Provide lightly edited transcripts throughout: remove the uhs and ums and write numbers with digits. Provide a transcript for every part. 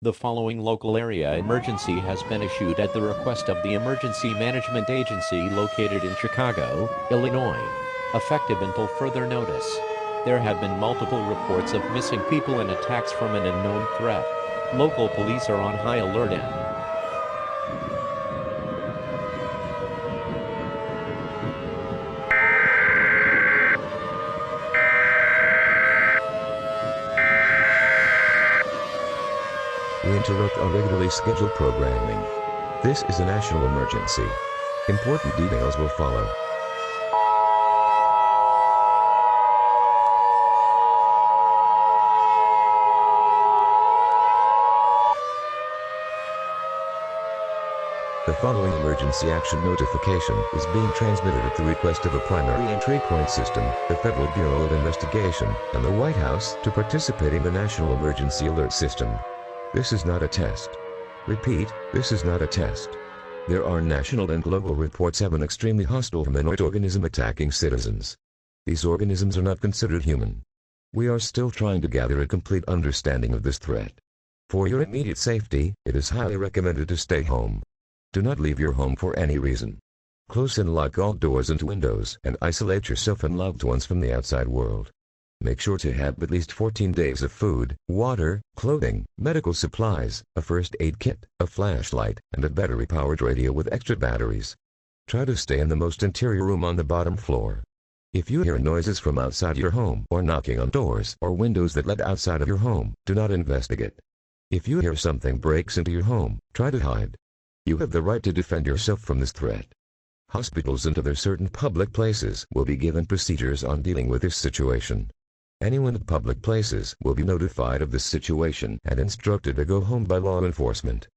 The following local area emergency has been issued at the request of the Emergency Management Agency located in Chicago, Illinois. Effective until further notice. There have been multiple reports of missing people and attacks from an unknown threat. Local police are on high alert and we interrupt our regularly scheduled programming. This is a national emergency. Important details will follow. The following emergency action notification is being transmitted at the request of a primary entry point system, the Federal Bureau of Investigation, and the White House to participate in the National Emergency Alert System. This is not a test. Repeat, this is not a test. There are national and global reports of an extremely hostile humanoid organism attacking citizens. These organisms are not considered human. We are still trying to gather a complete understanding of this threat. For your immediate safety, it is highly recommended to stay home. Do not leave your home for any reason. Close and lock all doors and windows and isolate yourself and loved ones from the outside world. Make sure to have at least 14 days of food, water, clothing, medical supplies, a first aid kit, a flashlight, and a battery-powered radio with extra batteries. Try to stay in the most interior room on the bottom floor. If you hear noises from outside your home or knocking on doors or windows that lead outside of your home, do not investigate. If you hear something breaks into your home, try to hide. You have the right to defend yourself from this threat. Hospitals and other certain public places will be given procedures on dealing with this situation. Anyone at public places will be notified of this situation and instructed to go home by law enforcement.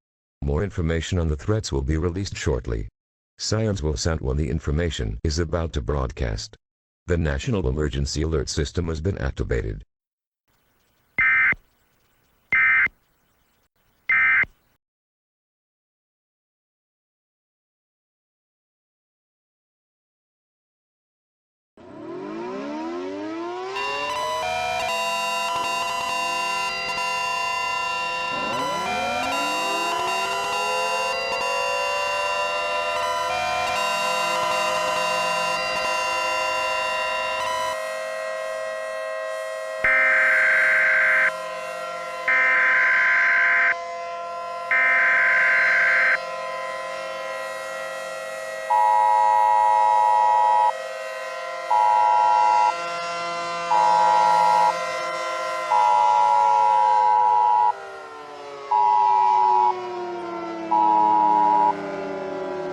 More information on the threats will be released shortly. Sirens will sound when the information is about to broadcast. The National Emergency Alert System has been activated.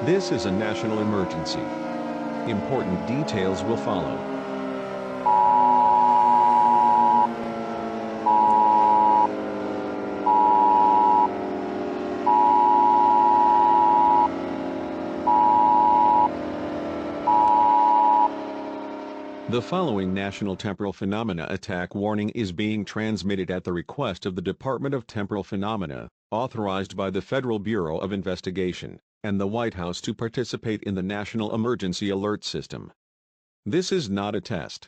This is a national emergency. Important details will follow. The following National Temporal Phenomena Attack warning is being transmitted at the request of the Department of Temporal Phenomena, authorized by the Federal Bureau of Investigation and the White House to participate in the National Emergency Alert System. This is not a test.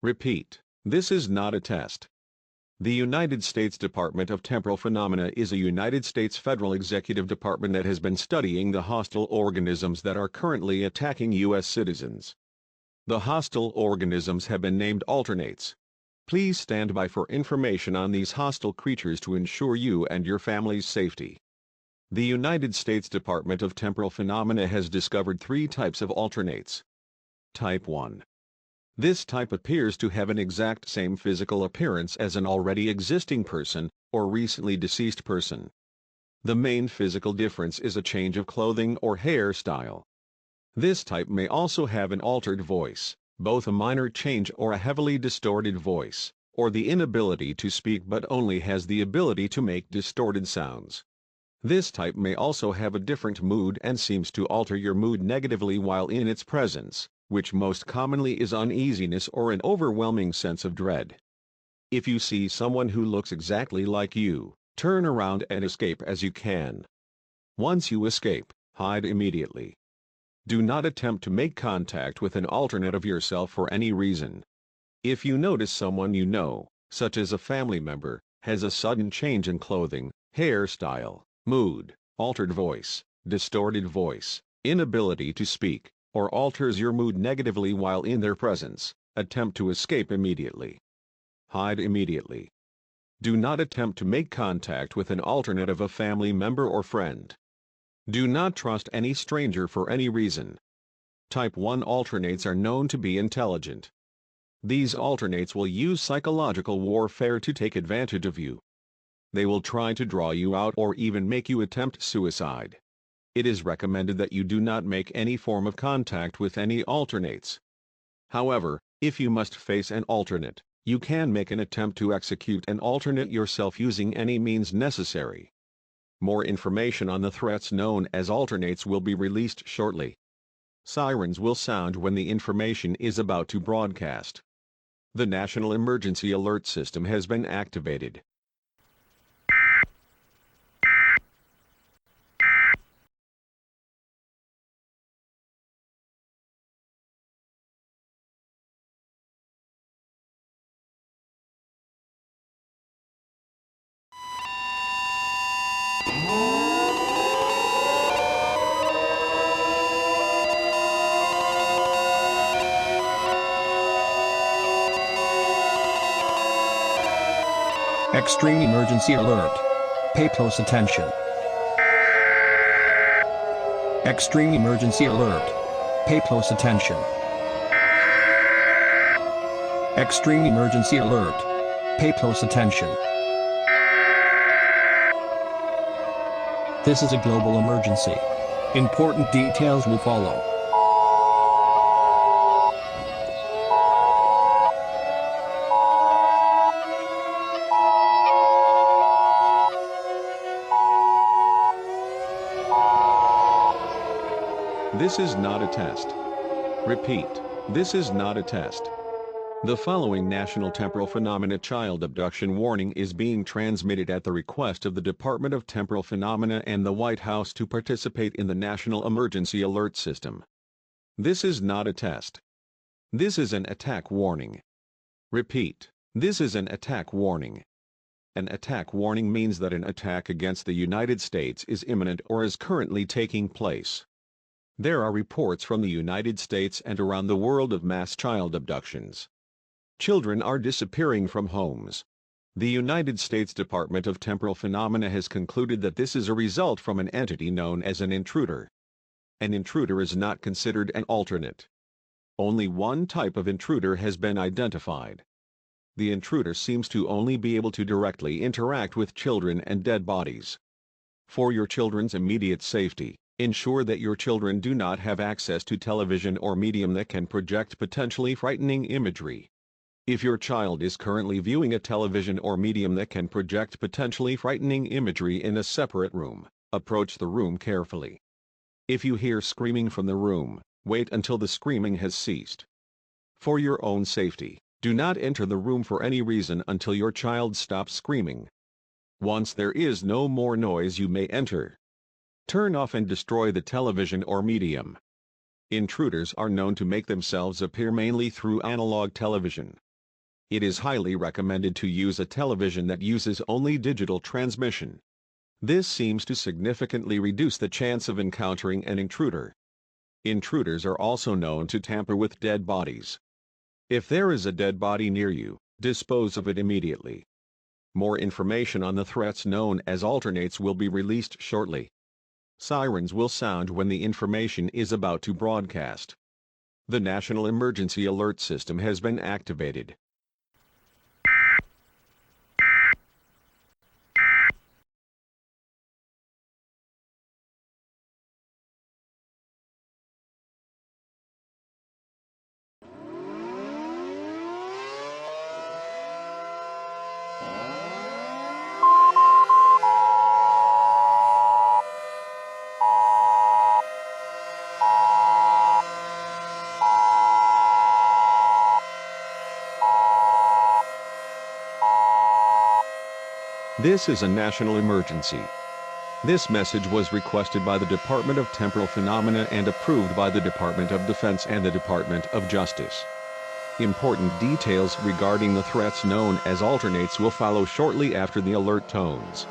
Repeat, this is not a test. The United States Department of Temporal Phenomena is a United States federal executive department that has been studying the hostile organisms that are currently attacking U.S. citizens. The hostile organisms have been named alternates. Please stand by for information on these hostile creatures to ensure you and your family's safety. The United States Department of Temporal Phenomena has discovered 3 types of alternates. Type 1. This type appears to have an exact same physical appearance as an already existing person or recently deceased person. The main physical difference is a change of clothing or hairstyle. This type may also have an altered voice, both a minor change or a heavily distorted voice, or the inability to speak but only has the ability to make distorted sounds. This type may also have a different mood and seems to alter your mood negatively while in its presence, which most commonly is uneasiness or an overwhelming sense of dread. If you see someone who looks exactly like you, turn around and escape as you can. Once you escape, hide immediately. Do not attempt to make contact with an alternate of yourself for any reason. If you notice someone you know, such as a family member, has a sudden change in clothing, hairstyle, mood, altered voice, distorted voice, inability to speak, or alters your mood negatively while in their presence, attempt to escape immediately. Hide immediately. Do not attempt to make contact with an alternate of a family member or friend. Do not trust any stranger for any reason. Type 1 alternates are known to be intelligent. These alternates will use psychological warfare to take advantage of you. They will try to draw you out or even make you attempt suicide. It is recommended that you do not make any form of contact with any alternates. However, if you must face an alternate, you can make an attempt to execute an alternate yourself using any means necessary. More information on the threats known as alternates will be released shortly. Sirens will sound when the information is about to broadcast. The National Emergency Alert System has been activated. Extreme emergency alert. Pay close attention. Extreme emergency alert. Pay close attention. Extreme emergency alert. Pay close attention. This is a global emergency. Important details will follow. This is not a test. Repeat, this is not a test. The following National Temporal Phenomena Child Abduction Warning is being transmitted at the request of the Department of Temporal Phenomena and the White House to participate in the National Emergency Alert System. This is not a test. This is an attack warning. Repeat, this is an attack warning. An attack warning means that an attack against the United States is imminent or is currently taking place. There are reports from the United States and around the world of mass child abductions. Children are disappearing from homes. The United States Department of Temporal Phenomena has concluded that this is a result from an entity known as an intruder. An intruder is not considered an alternate. Only one type of intruder has been identified. The intruder seems to only be able to directly interact with children and dead bodies. For your children's immediate safety, ensure that your children do not have access to television or medium that can project potentially frightening imagery. If your child is currently viewing a television or medium that can project potentially frightening imagery in a separate room, approach the room carefully. If you hear screaming from the room, wait until the screaming has ceased. For your own safety, do not enter the room for any reason until your child stops screaming. Once there is no more noise, you may enter. Turn off and destroy the television or medium. Intruders are known to make themselves appear mainly through analog television. It is highly recommended to use a television that uses only digital transmission. This seems to significantly reduce the chance of encountering an intruder. Intruders are also known to tamper with dead bodies. If there is a dead body near you, dispose of it immediately. More information on the threats known as alternates will be released shortly. Sirens will sound when the information is about to broadcast. The National Emergency Alert System has been activated. This is a national emergency. This message was requested by the Department of Temporal Phenomena and approved by the Department of Defense and the Department of Justice. Important details regarding the threats known as alternates will follow shortly after the alert tones.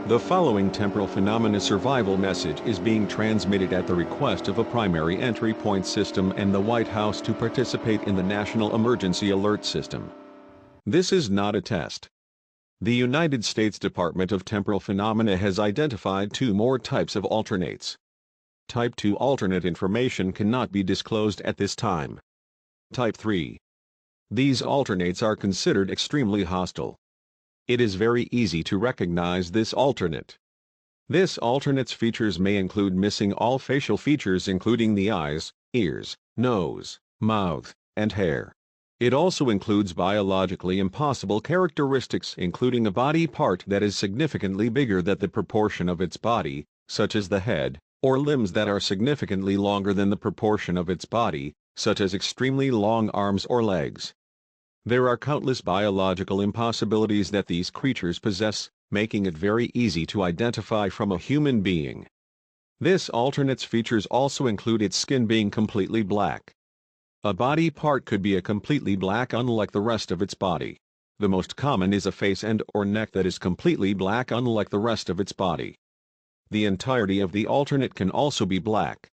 The following temporal phenomena survival message is being transmitted at the request of a primary entry point system and the White House to participate in the National Emergency Alert System. This is not a test. The United States Department of Temporal Phenomena has identified two more types of alternates. Type 2 alternate information cannot be disclosed at this time. Type 3. These alternates are considered extremely hostile. It is very easy to recognize this alternate. This alternate's features may include missing all facial features including the eyes, ears, nose, mouth, and hair. It also includes biologically impossible characteristics including a body part that is significantly bigger than the proportion of its body, such as the head, or limbs that are significantly longer than the proportion of its body, such as extremely long arms or legs. There are countless biological impossibilities that these creatures possess, making it very easy to identify from a human being. This alternate's features also include its skin being completely black. A body part could be a completely black unlike the rest of its body. The most common is a face and or neck that is completely black unlike the rest of its body. The entirety of the alternate can also be black.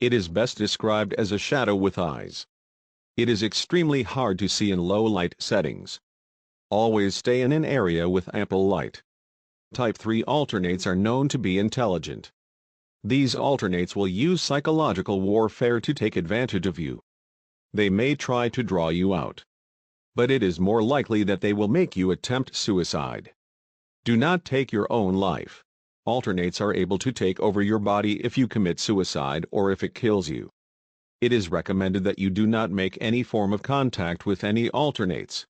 It is best described as a shadow with eyes. It is extremely hard to see in low light settings. Always stay in an area with ample light. Type 3 alternates are known to be intelligent. These alternates will use psychological warfare to take advantage of you. They may try to draw you out. But it is more likely that they will make you attempt suicide. Do not take your own life. Alternates are able to take over your body if you commit suicide or if it kills you. It is recommended that you do not make any form of contact with any alternates.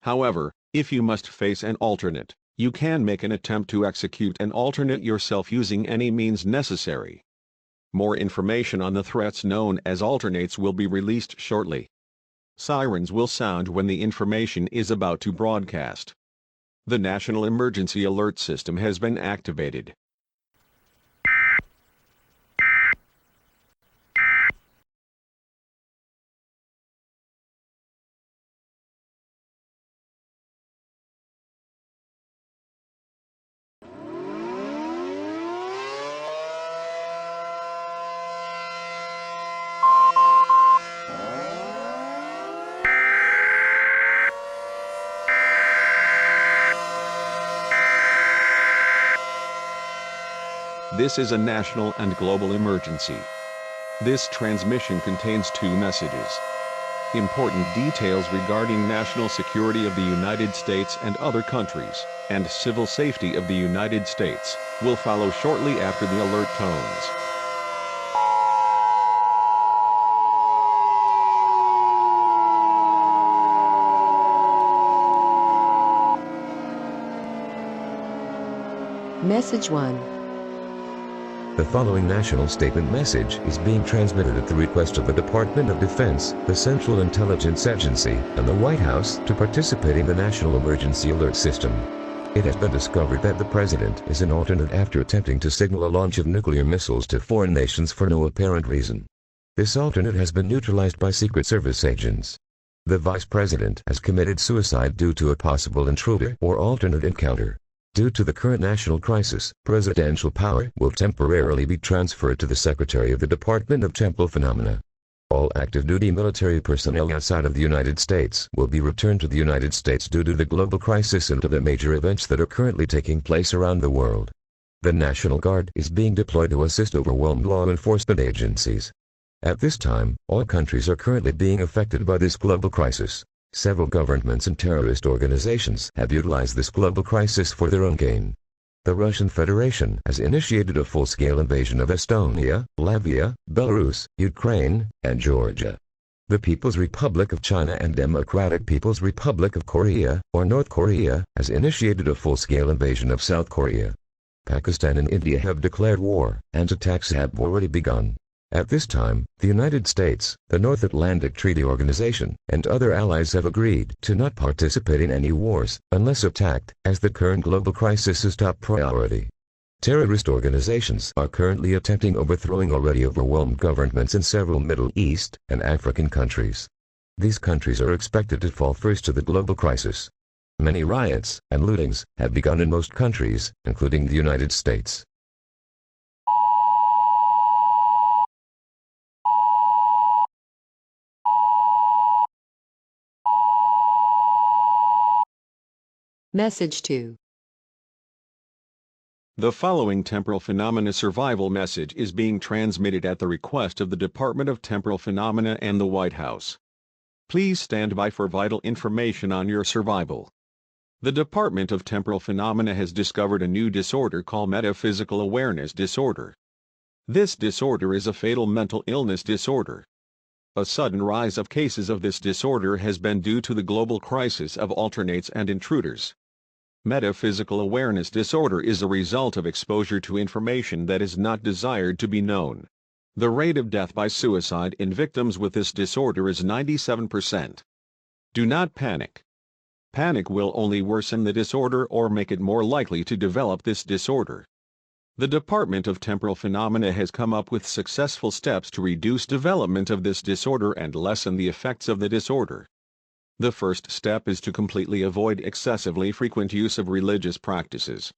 However, if you must face an alternate, you can make an attempt to execute an alternate yourself using any means necessary. More information on the threats known as alternates will be released shortly. Sirens will sound when the information is about to broadcast. The National Emergency Alert System has been activated. This is a national and global emergency. This transmission contains two messages. Important details regarding national security of the United States and other countries, and civil safety of the United States, will follow shortly after the alert tones. Message 1. The following national statement message is being transmitted at the request of the Department of Defense, the Central Intelligence Agency, and the White House to participate in the National Emergency Alert System. It has been discovered that the President is an alternate after attempting to signal a launch of nuclear missiles to foreign nations for no apparent reason. This alternate has been neutralized by Secret Service agents. The Vice President has committed suicide due to a possible intruder or alternate encounter. Due to the current national crisis, presidential power will temporarily be transferred to the Secretary of the Department of Temporal Phenomena. All active duty military personnel outside of the United States will be returned to the United States due to the global crisis and to the major events that are currently taking place around the world. The National Guard is being deployed to assist overwhelmed law enforcement agencies. At this time, all countries are currently being affected by this global crisis. Several governments and terrorist organizations have utilized this global crisis for their own gain. The Russian Federation has initiated a full-scale invasion of Estonia, Latvia, Belarus, Ukraine, and Georgia. The People's Republic of China and Democratic People's Republic of Korea, or North Korea, has initiated a full-scale invasion of South Korea. Pakistan and India have declared war, and attacks have already begun. At this time, the United States, the North Atlantic Treaty Organization, and other allies have agreed to not participate in any wars, unless attacked, as the current global crisis is top priority. Terrorist organizations are currently attempting overthrowing already overwhelmed governments in several Middle East and African countries. These countries are expected to fall first to the global crisis. Many riots and lootings have begun in most countries, including the United States. Message 2. The following temporal phenomena survival message is being transmitted at the request of the Department of Temporal Phenomena and the White House. Please stand by for vital information on your survival. The Department of Temporal Phenomena has discovered a new disorder called metaphysical awareness disorder. This disorder is a fatal mental illness disorder. A sudden rise of cases of this disorder has been due to the global crisis of alternates and intruders. Metaphysical awareness disorder is a result of exposure to information that is not desired to be known. The rate of death by suicide in victims with this disorder is 97%. Do not panic. Panic will only worsen the disorder or make it more likely to develop this disorder. The Department of Temporal Phenomena has come up with successful steps to reduce development of this disorder and lessen the effects of the disorder. The first step is to completely avoid excessively frequent use of religious practices.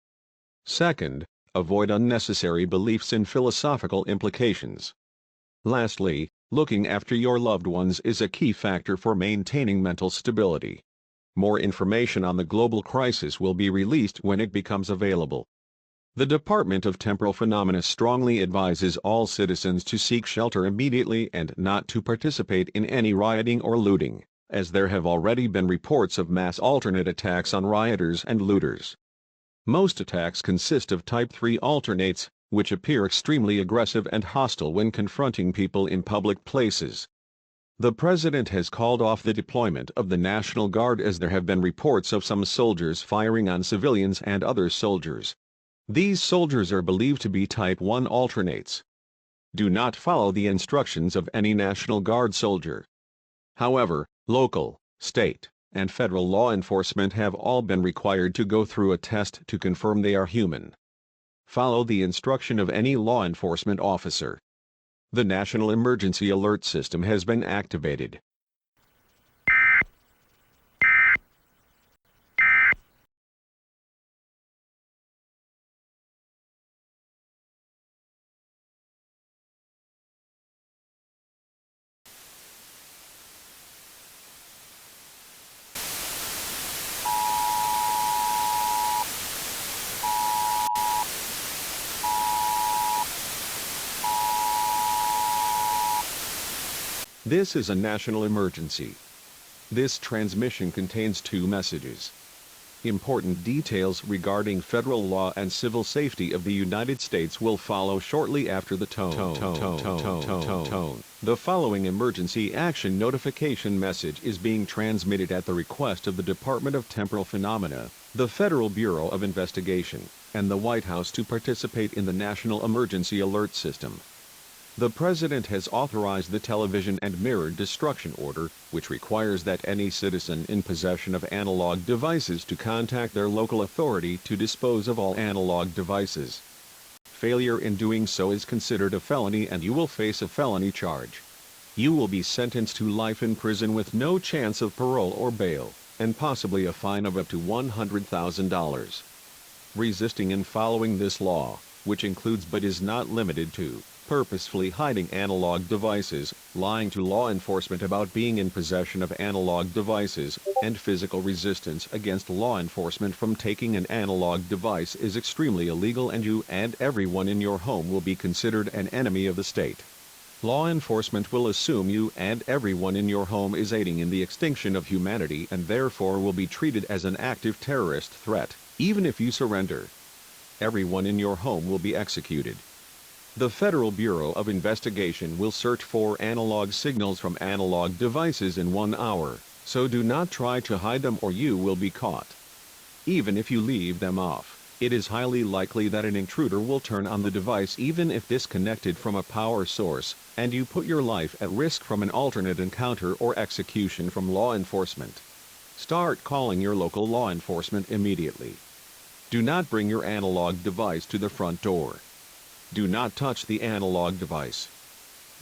Second, avoid unnecessary beliefs in philosophical implications. Lastly, looking after your loved ones is a key factor for maintaining mental stability. More information on the global crisis will be released when it becomes available. The Department of Temporal Phenomena strongly advises all citizens to seek shelter immediately and not to participate in any rioting or looting, as there have already been reports of mass alternate attacks on rioters and looters. Most attacks consist of Type 3 alternates, which appear extremely aggressive and hostile when confronting people in public places. The President has called off the deployment of the National Guard as there have been reports of some soldiers firing on civilians and other soldiers. These soldiers are believed to be Type 1 alternates. Do not follow the instructions of any National Guard soldier. However, local, state, and federal law enforcement have all been required to go through a test to confirm they are human. Follow the instruction of any law enforcement officer. The National Emergency Alert System has been activated. This is a national emergency. This transmission contains 2 messages. Important details regarding federal law and civil safety of the United States will follow shortly after the tone. The following emergency action notification message is being transmitted at the request of the Department of Temporal Phenomena, the Federal Bureau of Investigation, and the White House to participate in the National Emergency Alert System. The President has authorized the television and mirror destruction order, which requires that any citizen in possession of analog devices to contact their local authority to dispose of all analog devices. Failure in doing so is considered a felony and you will face a felony charge. You will be sentenced to life in prison with no chance of parole or bail, and possibly a fine of up to $100,000. Resisting and following this law, which includes but is not limited to purposefully hiding analog devices, lying to law enforcement about being in possession of analog devices, and physical resistance against law enforcement from taking an analog device is extremely illegal, and you and everyone in your home will be considered an enemy of the state. Law enforcement will assume you and everyone in your home is aiding in the extinction of humanity and therefore will be treated as an active terrorist threat, even if you surrender. Everyone in your home will be executed. The Federal Bureau of Investigation will search for analog signals from analog devices in 1 hour, so do not try to hide them or you will be caught. Even if you leave them off, it is highly likely that an intruder will turn on the device even if disconnected from a power source, and you put your life at risk from an alternate encounter or execution from law enforcement. Start calling your local law enforcement immediately. Do not bring your analog device to the front door. Do not touch the analog device.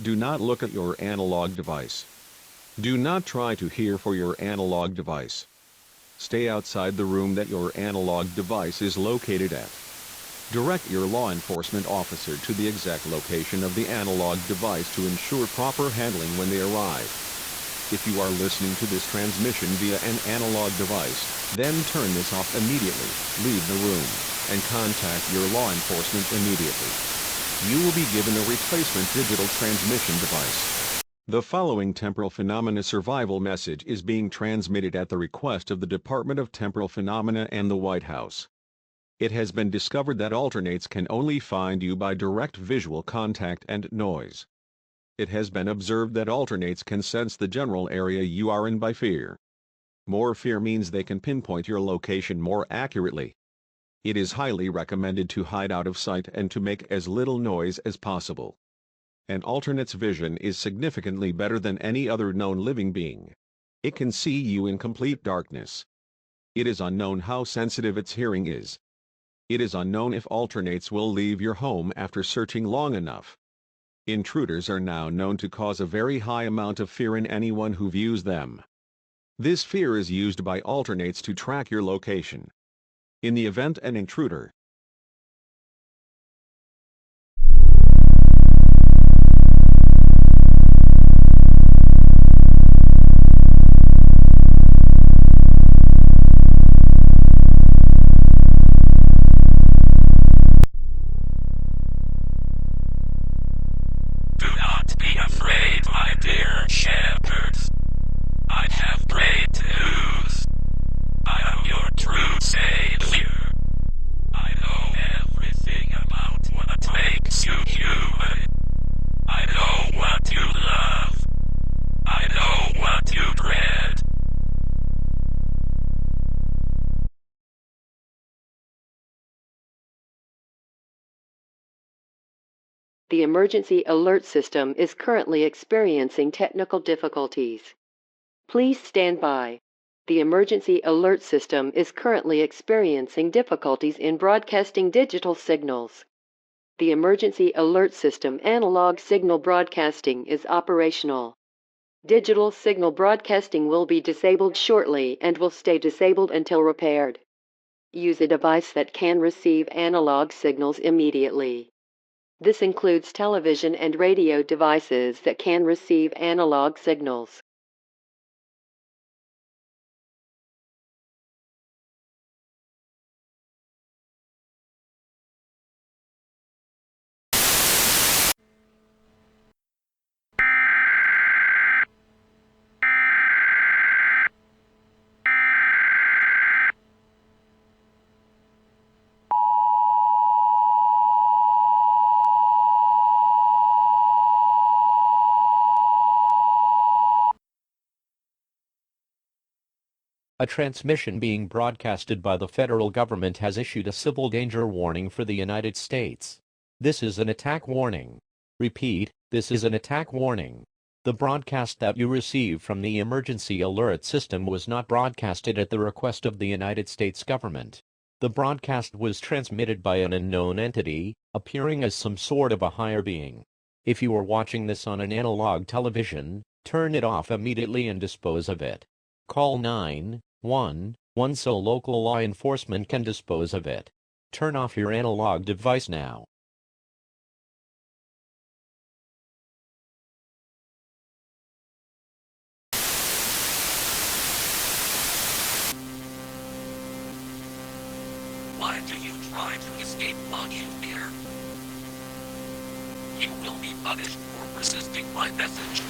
Do not look at your analog device. Do not try to hear for your analog device. Stay outside the room that your analog device is located at. Direct your law enforcement officer to the exact location of the analog device to ensure proper handling when they arrive. If you are listening to this transmission via an analog device, then turn this off immediately, leave the room, and contact your law enforcement immediately. You will be given a replacement digital transmission device. The following temporal phenomena survival message is being transmitted at the request of the Department of Temporal Phenomena and the White House. It has been discovered that alternates can only find you by direct visual contact and noise. It has been observed that alternates can sense the general area you are in by fear. More fear means they can pinpoint your location more accurately. It is highly recommended to hide out of sight and to make as little noise as possible. An alternate's vision is significantly better than any other known living being. It can see you in complete darkness. It is unknown how sensitive its hearing is. It is unknown if alternates will leave your home after searching long enough. Intruders are now known to cause a very high amount of fear in anyone who views them. This fear is used by alternates to track your location. In the event an intruder The emergency alert system is currently experiencing technical difficulties. Please stand by. The emergency alert system is currently experiencing difficulties in broadcasting digital signals. The emergency alert system analog signal broadcasting is operational. Digital signal broadcasting will be disabled shortly and will stay disabled until repaired. Use a device that can receive analog signals immediately. This includes television and radio devices that can receive analog signals. A transmission being broadcasted by the federal government has issued a civil danger warning for the United States. This is an attack warning. Repeat, this is an attack warning. The broadcast that you received from the emergency alert system was not broadcasted at the request of the United States government. The broadcast was transmitted by an unknown entity, appearing as some sort of a higher being. If you are watching this on an analog television, turn it off immediately and dispose of it. Call 911 so local law enforcement can dispose of it. Turn off your analog device now. Why do you try to escape while you fear? You will be punished for resisting my message.